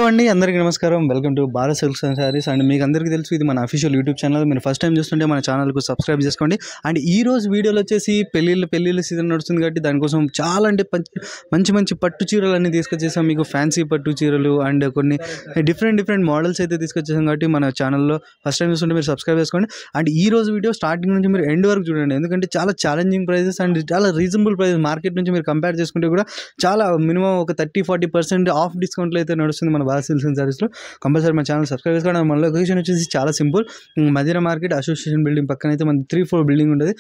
అండి, అందరికీ నమస్కారం. Welcome to Bharat silks and saris. And మీకు అందరికీ తెలుసు, ఇది మన అఫీషియల్ యూట్యూబ్ ఛానల్. మీరు ఫస్ట్ టైం చూస్తుంటే మన ఛానల్కు సబ్స్క్రైబ్ చేసుకోండి. అండ్ ఈ రోజు వీడియోలో వచ్చేసి పెళ్ళిళ్ళ సీజన్ నడుస్తుంది కాబట్టి దానికోసం చాలా అంటే మంచి పట్టు చీరలు అన్నీ తీసుకొచ్చేసాం. మీకు ఫ్యాన్సీ పట్టు చీరలు అండ్ కొన్ని డిఫరెంట్ మోడల్స్ అయితే తీసుకొచ్చేసాం. కాబట్టి మన ఛానల్లో ఫస్ట్ టైం చూస్తుంటే మీరు సబ్స్క్రైబ్ చేసుకోండి. అండ్ ఈ రోజు వీడియో స్టార్టింగ్ నుంచి మీరు ఎండ్ వరకు చూడండి, ఎందుకంటే చాలా ఛాలెంజింగ్ ప్రైజెస్ అండ్ చాలా రీజనబుల్ ప్రైజెస్. మార్కెట్ నుంచి మీరు కంపేర్ చేసుకుంటే కూడా చాలా మినిమం ఒక 30-40% ఆఫ్ డిస్కౌంట్లో అయితే నడుస్తుంది మన భారత్ సిల్క్స్ అండ్ శారీస్లో. కంపల్సరీ మన ఛానల్ సబ్స్క్రైబ్ చేసుకోండి. మన లొకేషన్ వచ్చేసి చాలా simple, Madina market association building పక్కన అయితే మన 3 floor బిల్డింగ్ ఉంటుంది.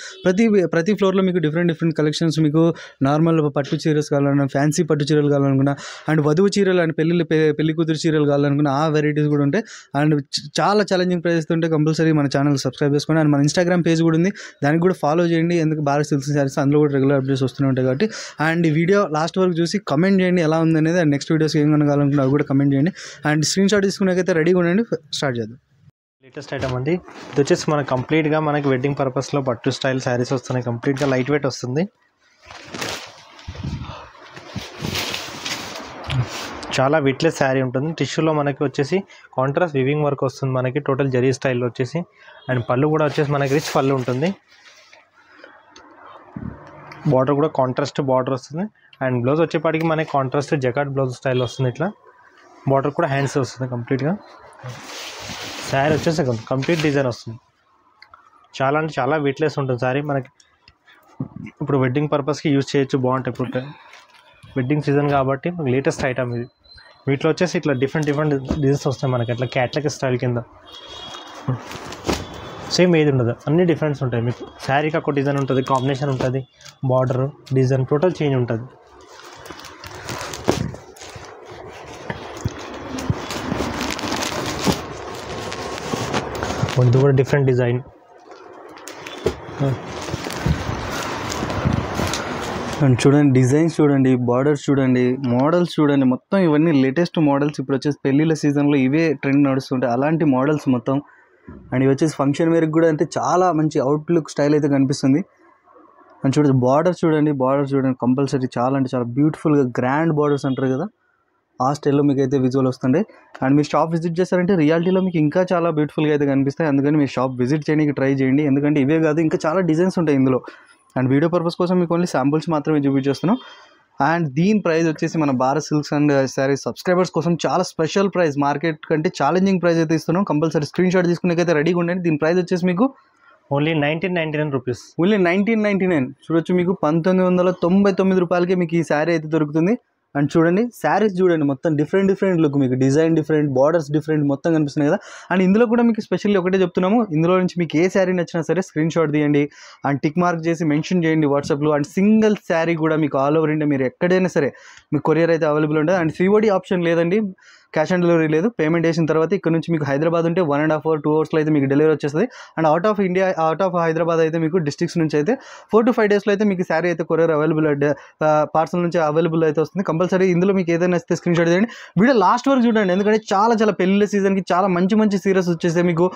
ప్రతి ఫ్లోర్లో మీకు డిఫరెంట్ కలెక్షన్స్, మీకు నార్మల్ పట్టు చీరస్ కావాలన్నా, ఫ్యాన్సీ పట్టు చీరలు కావాలనుకున్నా, అండ్ వధువు చీరలు అండ్ పెళ్లి కూతురు చీరలు కావాలనుకున్నా ఆ వెరైటీస్ కూడా ఉంటాయి. అండ్ చాలా ఛాలెంజింగ్ ప్రైజెస్ ఉంటే కంపల్సరీ మన ఛానల్ సబ్స్క్రైబ్ చేసుకోండి. అండ్ మన ఇన్స్టాగ్రామ్ పేజ్ కూడా ఉంది, దానికి కూడా ఫాలో చేయండి. ఎందుకు భారత్ సిల్క్స్ శారీస్ అందులో కూడా రెగ్యులర్ అప్డేట్స్ వస్తూనే ఉంటాయి కాబట్టి. అండ్ ఈ వీడియో లాస్ట్ వరకు చూసి కమెంట్ చేయండి ఎలా ఉంది అనేది. అండ్ నెక్స్ట్ వీడియోస్ ఏం కొనగాలనుకున్నా అవి కూడా కమెంట్ చేయండి. అండ్ స్క్రీన్ షాట్ తీసుకునేకైతే రెడీగా ఉండండి, స్టార్ట్ చేద్దాం. లేటెస్ట్ ఐటమ్ అండి ఇది. వచ్చేసి మనకి కంప్లీట్గా మనకి వెడ్డింగ్ పర్పస్లో పట్టు స్టైల్ శారీస్ వస్తున్నాయి. కంప్లీట్గా లైట్ వెయిట్ వస్తుంది, చాలా వెయిట్లెస్ శారీ ఉంటుంది. టిష్యూలో మనకి వచ్చేసి కాంట్రాస్ట్ వివింగ్ వర్క్ వస్తుంది మనకి, టోటల్ జరీ స్టైల్లో వచ్చేసి. అండ్ పళ్ళు కూడా వచ్చేసి మనకి రిచ్ పళ్ళు ఉంటుంది. బార్డర్ కూడా కాంట్రాస్ట్ బార్డర్ వస్తుంది. అండ్ బ్లౌజ్ వచ్చేపాటికి మనకి కాంట్రాస్ట్ జకార్డ్ బ్లౌజ్ స్టైల్ వస్తుంది. ఇట్లా బార్డర్ కూడా హ్యాండ్స్ వస్తుంది. కంప్లీట్గా శారీ వచ్చేసి కంప్లీట్ డిజైన్ వస్తుంది. చాలా అంటే చాలా వెయిట్లెస్ ఉంటుంది శారీ. మనకి ఇప్పుడు వెడ్డింగ్ పర్పస్కి యూజ్ చేయొచ్చు, బాగుంటాయి. ఇప్పుడు వెడ్డింగ్ సీజన్ కాబట్టి మనకి లేటెస్ట్ ఐటమ్ ఇది. వీటిలో వచ్చేసి ఇట్లా డిఫరెంట్ డిజైన్స్ వస్తాయి మనకి, అట్లా క్యాట్లాగ్ స్టైల్ కింద. సేమ్ ఏది ఉండదు, అన్ని డిఫరెన్స్ ఉంటాయి. మీకు శారీకి ఒక డిజైన్ ఉంటుంది, కాంబినేషన్ ఉంటుంది, బార్డర్ డిజైన్ టోటల్ చేంజ్ ఉంటుంది. ఇది కూడా డిఫరెంట్ డిజైన్. అండ్ చూడండి, డిజైన్స్ చూడండి, బార్డర్స్ చూడండి, మోడల్స్ చూడండి, మొత్తం ఇవన్నీ లేటెస్ట్ మోడల్స్. ఇప్పుడు వచ్చేసి పెళ్ళిళ్ళ సీజన్లో ఇవే ట్రెండ్ నడుస్తుంటాయి, అలాంటి మోడల్స్ మొత్తం. అండ్ ఇవి వచ్చేసి ఫంక్షన్ వేర్కి కూడా అంటే చాలా మంచి అవుట్లుక్ స్టైల్ అయితే కనిపిస్తుంది. అండ్ చూడండి, బార్డర్ చూడండి కంపల్సరీ చాలా అంటే చాలా బ్యూటిఫుల్గా గ్రాండ్ బార్డర్స్ అంటారు కదా, ఆ స్టైల్లో మీకు అయితే విజువల్ వస్తుండే. అండ్ మీరు షాప్ విజిట్ చేస్తారంటే రియాలిటీలో మీకు ఇంకా చాలా బ్యూటిఫుల్గా అయితే కనిపిస్తాయి. అందుకని మీరు షాప్ విజిట్ చేయడానికి ట్రై చేయండి, ఎందుకంటే ఇవే కాదు ఇంకా చాలా డిజైన్స్ ఉంటాయి ఇందులో. అండ్ వీడియో పర్పస్ కోసం మీకు ఓన్లీ శాంపుల్స్ మాత్రమే చూపించేస్తున్నాం. అండ్ దీని ప్రైస్ వచ్చేసి మన Bharat silks and saris subscribers కోసం చాలా స్పెషల్ ప్రైస్, మార్కెట్ కంటే ఛాలెంజింగ్ ప్రైస్ అయితే ఇస్తున్నాం. కంపల్సరీ స్క్రీన్ షాట్ తీసుకునేకైతే రెడీగా ఉండండి. దీని ప్రైస్ వచ్చేసి మీకు ఓన్లీ 1999 రూపీస్. ఓన్లీ 1999 చూడొచ్చు. మీకు 1999 రూపాయలకే మీకు ఈ శారీ అయితే దొరుకుతుంది. అండ్ చూడండి, శారీస్ చూడండి, మొత్తం డిఫరెంట్ లుక్, మీకు డిజైన్ డిఫరెంట్, బార్డర్స్ డిఫరెంట్ మొత్తం కనిపిస్తున్నాయి కదా. అండ్ ఇందులో కూడా మీకు స్పెషల్లీ ఒకటే చెప్తున్నాము, ఇందులో నుంచి మీకు ఏ శారీ నచ్చినా సరే స్క్రీన్ షాట్ తీయండి అండ్ టిక్ మార్క్ చేసి మెన్షన్ చేయండి వాట్సాప్లో. అండ్ సింగిల్ శారీ కూడా మీకు ఆల్ ఓవర్ ఇండియా మీరు ఎక్కడైనా సరే మీకు కొరియర్ అయితే అవైలబుల్ ఉంటుంది. అండ్ COD ఆప్షన్ లేదండి, క్యాష్ ఆన్ డెలివరీ లేదు. పేమెంట్ చేసిన తర్వాత ఇక్కడ నుంచి మీకు హైదరాబాద్ ఉంటే 1.5 or 2 hours అయితే మీకు డెలివరీ వచ్చేస్తుంది. అండ్ అవుట్ ఆఫ్ హైదరాబాద్ అయితే మీకు డిస్ట్రిక్ట్స్ నుంచి అయితే 4 to 5 days అయితే మీకు శారీ అయితే కొరియర్ అవైలబుల్, పార్సల్ నుంచి అవైలబుల్ అయితే వస్తుంది. కంపల్సరీ ఇందులో మీకు ఏదైనా వస్తే స్క్రీన్ షాట్ చేయండి. వీడియో లాస్ట్ వరకు చూడండి, ఎందుకంటే చాలా పెళ్లి సీజన్కి చాలా మంచి సీరియస్ వచ్చేసి మీకు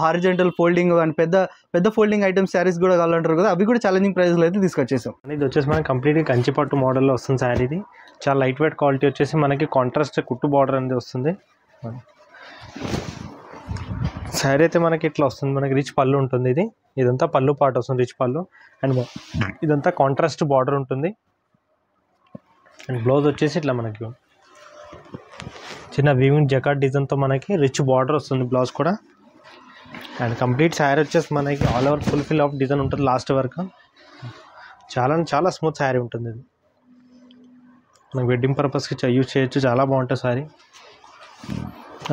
హారిజెంటల్ ఫోల్డింగ్ అండ్ పెద్ద ఫోల్డింగ్ ఐటమ్స్ శారీస్ కూడా కావాలంటారు కదా, అవి కూడా ఛాలెంజింగ్ ప్రైస్లో అయితే తీసుకొచ్చేసాం. ఇది వచ్చేసి మనకి కంప్లీట్గా కంచిపట్టు మోడల్లో వస్తుంది శారీ. ఇది చాలా లైట్ వెయిట్ క్వాలిటీ వచ్చేసి మనకి కాంట్రాస్ట్ కుట్టు బార్డర్ అనేది వస్తుంది. శారీ అయితే మనకి ఇట్లా వస్తుంది, మనకి రిచ్ పళ్ళు ఉంటుంది. ఇదంతా పళ్ళు పార్ట్ వస్తుంది, రిచ్ పళ్ళు. అండ్ ఇదంతా కాంట్రాస్ట్ బార్డర్ ఉంటుంది. అండ్ బ్లౌజ్ వచ్చేసి ఇట్లా మనకి చిన్న వీవింగ్ జకార్డ్ డిజైన్తో మనకి రిచ్ బార్డర్ వస్తుంది బ్లౌజ్ కూడా. అండ్ కంప్లీట్ శారీ వచ్చేసి మనకి all over fulfil of design ఉంటుంది లాస్ట్ వరకు. చాలా స్మూత్ శారీ ఉంటుంది. ఇది మనకి వెడ్డింగ్ పర్పస్కి యూజ్ చేయొచ్చు, చాలా బాగుంటుంది శారీ.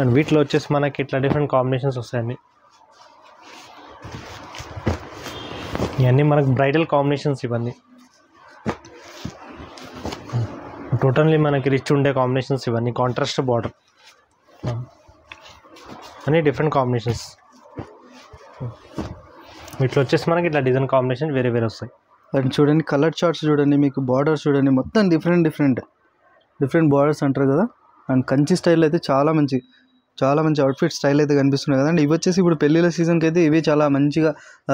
అండ్ వీటిలో వచ్చేసి మనకి ఇట్లా డిఫరెంట్ కాంబినేషన్స్ వస్తాయండి. ఇవన్నీ మనకి బ్రైడల్ కాంబినేషన్స్, ఇవన్నీ టోటల్లీ మనకి రిచ్ ఉండే కాంబినేషన్స్. ఇవన్నీ కాంట్రాస్ట్ బార్డర్, అన్నీ డిఫరెంట్ కాంబినేషన్స్. వీటిలో వచ్చేసి మనకి ఇట్లా డిజైన్ కాంబినేషన్ వేరే వస్తాయి. అండ్ చూడండి, కలర్ చార్ట్స్ చూడండి, మీకు బార్డర్స్ చూడండి, మొత్తం డిఫరెంట్ బార్డర్స్ అంటారు కదా. అండ్ కంచి స్టైల్ అయితే చాలా మంచి చాలా మంచి అవుట్ఫిట్ స్టైల్ అయితే కనిపిస్తున్నాయి కదండి. ఇవి వచ్చేసి ఇప్పుడు పెళ్ళిళ్ళ సీజన్కి అయితే ఇవి చాలా మంచిగా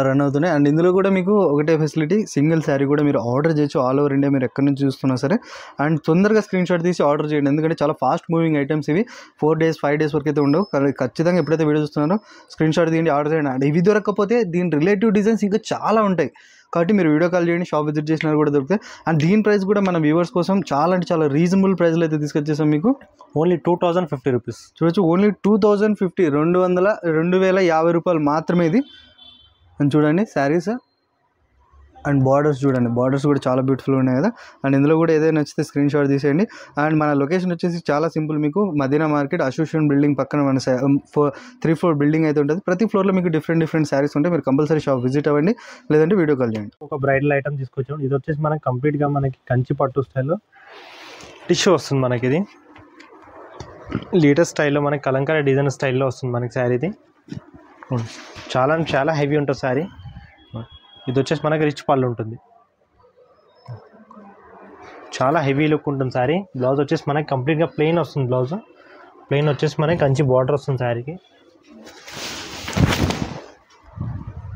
రన్ అవుతున్నాయి. అండ్ ఇందులో కూడా మీకు ఒకటే ఫెసిలిటీ, సింగిల్ శారీ కూడా మీరు ఆర్డర్ చేయొచ్చు ఆల్ ఓవర్ ఇండియా, మీరు ఎక్కడి నుంచి చూస్తున్నా సరే. అండ్ తొందరగా స్క్రీన్ షాట్ తీసి ఆర్డర్ చేయండి, ఎందుకంటే చాలా ఫాస్ట్ మూవింగ్ ఐటమ్స్ ఇవి. 4 days 5 days వరకు అయితే ఉండవు. ఖచ్చితంగా ఎప్పుడైతే వీడియో చూస్తున్నారో స్క్రీన్ షాట్ తీయండి, ఆర్డర్ చేయండి. అండ్ ఇవి దొరకకపోతే దీని రిలేటివ్ డిజైన్స్ ఇంకా చాలా ఉంటాయి కాబట్టి మీరు వీడియో కాల్ చేయండి, షాప్ విజిట్ చేసినా కూడా దొరుకుతాయి. అండ్ దీని ప్రైస్ కూడా మన వ్యూవర్స్ కోసం చాలా అంటే చాలా రీజనబుల్ ప్రైస్లో అయితే తీసుకొచ్చేసాం మీకు. ఓన్లీ 2050 రూపీస్ చూడొచ్చు. ఓన్లీ 2050, 2050 రూపాయలు మాత్రమే ఇది. అని చూడండి శారీస్ అండ్ బార్డర్స్ చూడండి, బార్డర్స్ కూడా చాలా బ్యూటిఫుల్ ఉన్నాయి కదా. అండ్ ఇందులో కూడా ఏదైనా నచ్చితే స్క్రీన్ షాట్ తీసేయండి. అండ్ మన లొకేషన్ వచ్చేసి చాలా సింపుల్, మీకు మదీనా మార్కెట్ అసోసియేషన్ బిల్డింగ్ పక్కన మన 3 floor బిల్డింగ్ అయితే ఉంటుంది. ప్రతి ఫ్లోర్లో మీకు డిఫరెంట్ శారీస్ ఉంటాయి. మీరు కంపల్సరీ షాప్ విజిట్ అవ్వండి, లేదంటే వీడియో కాల్ చేయండి. ఒక బ్రైడల్ ఐటమ్ తీసుకొచ్చాం. ఇది వచ్చేసి మనకి కంప్లీట్గా మనకి కంచి పట్టు స్టైల్లో టిష్యూ వస్తుంది. మనకి ఇది లేటెస్ట్ స్టైల్లో మనకి కలంకారీ డిజైన్ స్టైల్లో వస్తుంది మనకి శారీ. ఇది చాలా అంటే చాలా హెవీ ఉంటుంది శారీ. ఇది వచ్చేసి మనకి రిచ్ పళ్ళు ఉంటుంది, చాలా హెవీ లుక్ ఉంటుంది శారీ. బ్లౌజ్ వచ్చేసి మనకి కంప్లీట్గా ప్లెయిన్ వస్తుంది. బ్లౌజ్ ప్లెయిన్ వచ్చేసి మనకి కంచి బార్డర్ వస్తుంది శారీకి.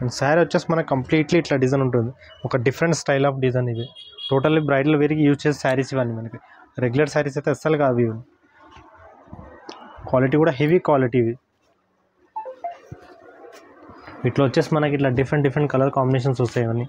అండ్ శారీ వచ్చేసి మనకి కంప్లీట్లీ ఇట్లా డిజైన్ ఉంటుంది, ఒక డిఫరెంట్ స్టైల్ ఆఫ్ డిజైన్. ఇది టోటల్లీ బ్రైడల్ వేర్కి యూజ్ చేసే శారీస్ ఇవన్నీ. మనకి రెగ్యులర్ శారీస్ అయితే అస్సలు కాదు ఇవి. క్వాలిటీ కూడా హెవీ క్వాలిటీ ఇవి. ఇట్లా వచ్చేసి మనకి ఇట్లా డిఫరెంట్ కలర్ కాంబినేషన్స్ వస్తాయి ఇవన్నీ.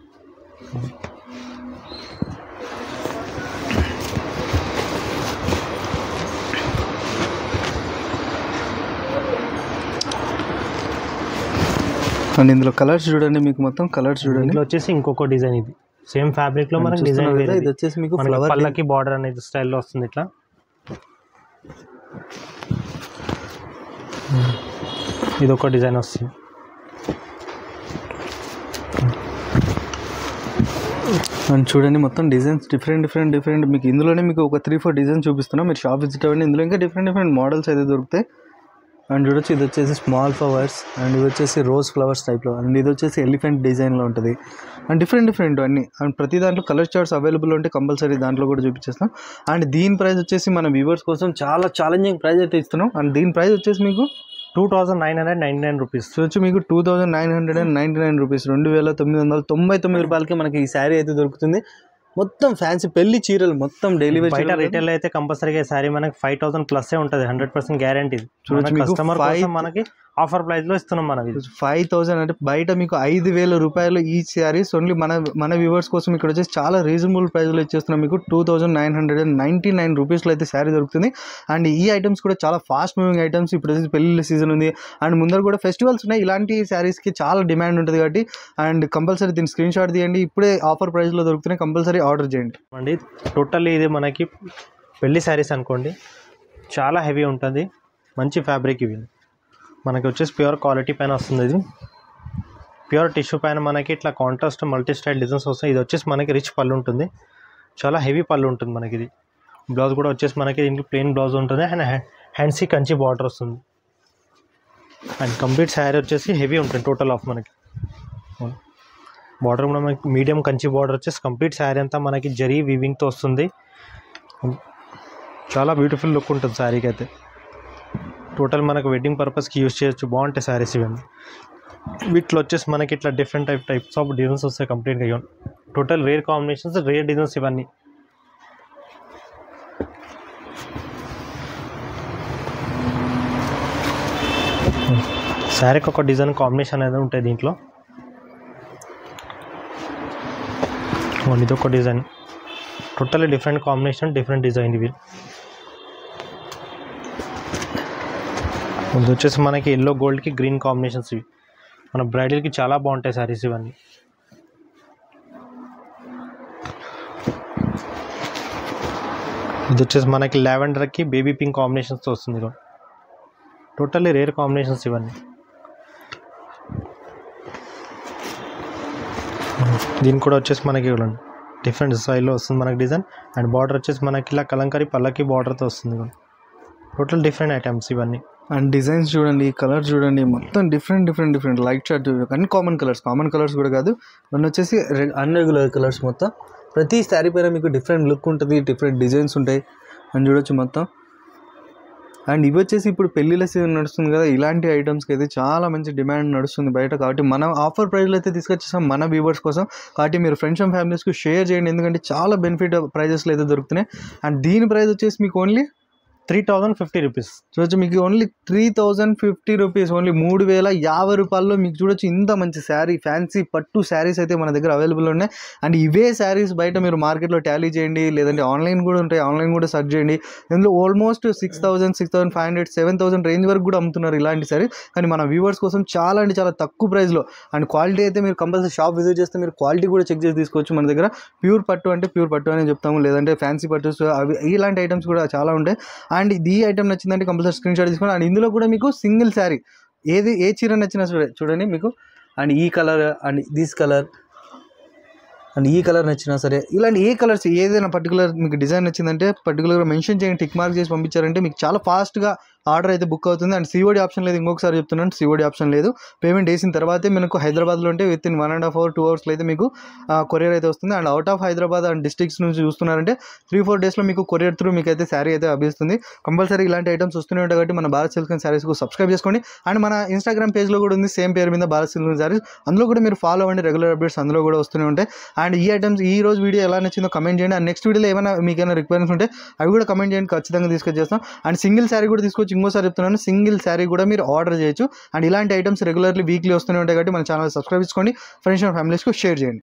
అండ్ ఇందులో కలర్స్ చూడండి, మీకు మొత్తం కలర్స్ చూడండి. ఇట్లా వచ్చేసి ఇంకొక డిజైన్, ఇది సేమ్ ఫ్యాబ్రిక్ లో మనకి డిజైన్. ఇది వచ్చేసి మీకు ఫ్లవర్ పల్లకి బార్డర్ అనేది స్టైల్లో వస్తుంది. ఇట్లా ఇది ఒక డిజైన్ వస్తుంది. అండ్ చూడండి మొత్తం డిజైన్స్ డిఫరెంట్. మీకు ఇందులోనే మీకు ఒక 3-4 డిజైన్స్ చూపిస్తున్నాం, మీరు షాప్ విజిట్ అవ్వండి. ఇందులో ఇంకా డిఫరెంట్ మోడల్స్ అయితే దొరుకుతాయి. అండ్ చూడొచ్చు, ఇది వచ్చేసి స్మాల్ ఫ్లవర్స్, అండ్ ఇది వచ్చేసి రోజ్ ఫ్లవర్స్ టైప్లో, అండ్ ఇది వచ్చేసి ఎలిఫెంట్ డిజైన్లో ఉంటుంది. అండ్ డిఫరెంట్ అన్నీ. అండ్ ప్రతి దాంట్లో కలర్ చార్ట్స్ అవైలబుల్ ఉంటే కంపల్సరీ దాంట్లో కూడా చూపించేస్తాం. అండ్ దీని ప్రైస్ వచ్చేసి మన వ్యూవర్స్ కోసం చాలా ఛాలెంజింగ్ ప్రైస్ అయితే ఇస్తున్నాం. అండ్ దీని ప్రైస్ వచ్చేసి మీకు 2999 రూపీస్. చూడొచ్చు, మీకు 2999 రూపీస్, 2999 రూపాయలకి మనకి ఈ శారీ అయితే దొరుకుతుంది. మొత్తం ఫ్యాన్సీ పెళ్లి చీరలు, మొత్తం డైలీ వేర్. బయట రిటైల్ అయితే కంపల్సరీగా శారీ మనకి 5000 ప్లస్ ఉంటుంది, 100% గ్యారంటీ. చూడొచ్చు, కస్టమర్ కోసం మనకి ఆఫర్ ప్రైస్ లో ఇస్తున్నాం. మనకి 5000 అంటే బయట మీకు 5000 రూపాయలు ఈ శారీస్. ఓన్లీ మన వ్యూవర్స్ కోసం ఇక్కడ వచ్చేసి చాలా రీజనబుల్ ప్రైస్లో ఇచ్చేస్తున్నాం. మీకు 2999 రూపీస్లో అయితే శారీ దొరుకుతుంది. అండ్ ఈ ఐటమ్స్ కూడా చాలా ఫాస్ట్ మూవింగ్ ఐటమ్స్. ఇప్పుడు వచ్చేసి పెళ్లి సీజన్ ఉంది, అండ్ ముందర కూడా ఫెస్టివల్స్ ఉన్నాయి. ఇలాంటి శారీస్కి చాలా డిమాండ్ ఉంటుంది కాబట్టి అండ్ కంపల్సరీ దీన్ని స్క్రీన్ షాట్ తీయండి. ఇప్పుడే ఆఫర్ ప్రైస్లో దొరుకుతున్నాయి, కంపల్సరీ ఆర్డర్ చేయండి అండి. టోటల్లీ ఇది మనకి పెళ్లి శారీస్ అనుకోండి, చాలా హెవీ ఉంటుంది, మంచి ఫ్యాబ్రిక్. ఇవి మనకి వచ్చేసి ప్యూర్ క్వాలిటీ పైన వస్తుంది. ఇది ప్యూర్ టిష్యూ పైన మనకి ఇట్లా కాంట్రాస్ట్ మల్టీ స్టైల్ డిజైన్స్ వస్తాయి. ఇది వచ్చేసి మనకి రిచ్ పళ్ళు ఉంటుంది, చాలా హెవీ పళ్ళు ఉంటుంది మనకి. ఇది బ్లౌజ్ కూడా వచ్చేసి మనకి దీనికి ప్లెయిన్ బ్లౌజ్ ఉంటుంది, అండ్ హ్యాండ్స్కి కంచి బార్డర్ వస్తుంది. అండ్ కంప్లీట్ శారీ వచ్చేసి హెవీ ఉంటుంది. టోటల్ ఆఫ్ మనకి బార్డర్ కూడా మనకి మీడియం కంచి బార్డర్ వచ్చేసి కంప్లీట్ శారీ అంతా మనకి జరీ వీవింగ్తో వస్తుంది. చాలా బ్యూటిఫుల్ లుక్ ఉంటుంది శారీకి అయితే. టోటల్ మనకు వెడ్డింగ్ పర్పస్కి యూజ్ చేయొచ్చు, బాగుంటాయి శారీస్ ఇవన్నీ. వీటిలో వచ్చేసి మనకి ఇట్లా డిఫరెంట్ టైప్స్ ఆఫ్ డిజైన్స్ వస్తాయి కంప్లీట్గా. ఇవన్నీ total rare combinations, rare designs ఇవన్నీ. శారీకి ఒక డిజైన్ కాంబినేషన్ అనేది ఉంటుంది దీంట్లో. ఇది ఒక design, totally different combination, different design. ఇవి ఇది వచ్చేసి మనకి ఎల్లో గోల్డ్కి గ్రీన్ కాంబినేషన్స్. ఇవి మన బ్రైడల్కి చాలా బాగుంటాయి శారీస్ ఇవన్నీ. ఇది వచ్చేసి మనకి లావెండర్కి బేబీ పింక్ కాంబినేషన్స్తో వస్తుంది. టోటల్లీ రేర్ కాంబినేషన్స్ ఇవన్నీ. దీని కూడా వచ్చేసి మనకి డిఫరెంట్ స్టైల్లో వస్తుంది మనకి డిజైన్. అండ్ బార్డర్ వచ్చేసి మనకి ఇలా కలంకారీ పల్లకి బార్డర్తో వస్తుంది. టోటల్ డిఫరెంట్ ఐటమ్స్ ఇవన్నీ. అండ్ డిజైన్స్ చూడండి, కలర్స్ చూడండి, మొత్తం డిఫరెంట్ లైట్ చార్ట్ అన్ని కామన్ కలర్స్ కూడా కాదు, మన వచ్చేసి అన్రెగ్యులర్ కలర్స్. మొత్తం ప్రతి శారీ పైన మీకు డిఫరెంట్ లుక్ ఉంటుంది, డిఫరెంట్ డిజైన్స్ ఉంటాయి. అని చూడొచ్చు మొత్తం అండ్ ఇవి వచ్చేసి ఇప్పుడు పెళ్ళిళ్ళ సీజన్ నడుస్తుంది కదా, ఇలాంటి ఐటమ్స్కి అయితే చాలా మంచి డిమాండ్ నడుస్తుంది బయట. కాబట్టి మనం ఆఫర్ ప్రైస్లో అయితే తీసుకొచ్చేసాం మన వ్యూవర్స్ కోసం. కాబట్టి మీరు ఫ్రెండ్స్ అండ్ ఫ్యామిలీస్కి షేర్ చేయండి, ఎందుకంటే చాలా బెనిఫిట్ ప్రైజెస్లో అయితే దొరుకుతున్నాయి. అండ్ దీని ప్రైస్ వచ్చేసి మీకు ఓన్లీ 3050 రూపీస్. చూడొచ్చు, మీకు ఓన్లీ 3050 రూపీస్, ఓన్లీ 3050 రూపాయల్లో మీకు చూడొచ్చు ఇంత మంచి శారీ, ఫ్యాన్సీ పట్టు శారీస్ అయితే మన దగ్గర అవైలబుల్ ఉన్నాయి. అండ్ ఇవే శారీస్ బయట మీరు మార్కెట్లో టాలీ చేయండి, లేదంటే ఆన్లైన్ కూడా ఉంటాయి, ఆన్లైన్ కూడా సెర్చ్ చేయండి. ఇందులో ఆల్మోస్ట్ 6000, 6500, 7000 రేంజ్ వరకు కూడా అమ్ముతున్నారు ఇలాంటి శారీ. కానీ మన వ్యూవర్స్ కోసం చాలా అంటే చాలా తక్కువ ప్రైస్లో, అండ్ క్వాలిటీ అయితే మీరు కంపల్సరీ షాప్ విజిట్ చేస్తే మీరు క్వాలిటీ కూడా చెక్ చేసి తీసుకోవచ్చు. మన దగ్గర ప్యూర్ పట్టు అంటే ప్యూర్ పట్టు అని చెప్తాము, లేదంటే ఫ్యాన్సీ పట్టు, అవి ఇలాంటి ఐటమ్స్ కూడా చాలా ఉంటాయి. అండ్ ఈ ఐటమ్ నచ్చిందంటే కంపల్సరీ స్క్రీన్ షాట్ తీసుకోండి. అండ్ ఇందులో కూడా మీకు సింగిల్ శారీ ఏ చీర నచ్చినా చూడండి మీకు, అండ్ ఈ colour and this colour and ఈ కలర్ నచ్చినా సరే, ఇలాంటి ఏ కలర్స్ ఏదైనా పర్టికులర్ మీకు డిజైన్ నచ్చిందంటే పర్టికులర్గా మెన్షన్ చేయండి, టిక్ మార్క్ చేసి పంపించారంటే మీకు చాలా ఫాస్ట్గా ఆర్డర్ అయితే బుక్ అవుతుంది. అండ్ సిఓడి ఆప్షన్ లేదు, ఇంకొకసారి చెప్తున్నాను, సిఓడి ఆప్షన్ లేదు. పేమెంట్ వేసిన తర్వాతే మనకు హైదరాబాద్లో ఉంటే విత్ ఇన్ 1.5 hour 2 hours అయితే మీకు కొరియర్ అయితే వస్తుంది. And out of Hyderabad and districts నుంచి చూస్తున్నారంటే 3-4 డేస్లో మీకు కొరియర్ త్రూ మీకు అయితే శారీ అయితే లభిస్తుంది. కంపల్సరీ ఇలాంటి ఐటమ్స్ వస్తూనే ఉంటాయి కాబట్టి మన భారత్ సిల్క్ అండ్ శారీస్కు సబ్స్క్రైబ్ చేసుకోండి. అండ్ మన ఇన్స్టాగ్రామ్ పేజ్లో కూడా ఉంది సేమ్ పేరు మీద భారత్ సిల్క్ అండ్ శారీస్, అందులో కూడా మీరు ఫాలో అవ్వండి, రెగ్యులర్ అప్డేట్స్ అందులో కూడా వస్తూనే ఉంటాయి. అండ్ ఈ ఐటమ్స్ ఈ రోజు వీడియో ఎలా నచ్చిందో కమెంట్ చేయండి. అండ్ నెక్స్ట్ వీడియోలో ఏమైనా మీకు ఏమైనా రిక్వైర్మెంట్స్ ఉంటే అవి కూడా కమెంట్ చేయండి, ఖచ్చితంగా తీసుకొచ్చేస్తాం. అండ్ సింగిల్ శారీ కూడా తీసుకొచ్చి, ఇంకోసారి చెప్తున్నాను, సింగిల్ శారీ కూడా మీరు ఆర్డర్ చేయొచ్చు. అండ్ ఇలాంటి ఐటమ్స్ రెగ్యులర్లీ వీక్లీ వస్తూనే ఉంటాయి కాబట్టి మన ఛానల్ సబ్స్క్రైబ్ చేసుకోండి, ఫ్రెండ్స్ అండ్ ఫ్యామిలీస్కి షేర్ చేయండి.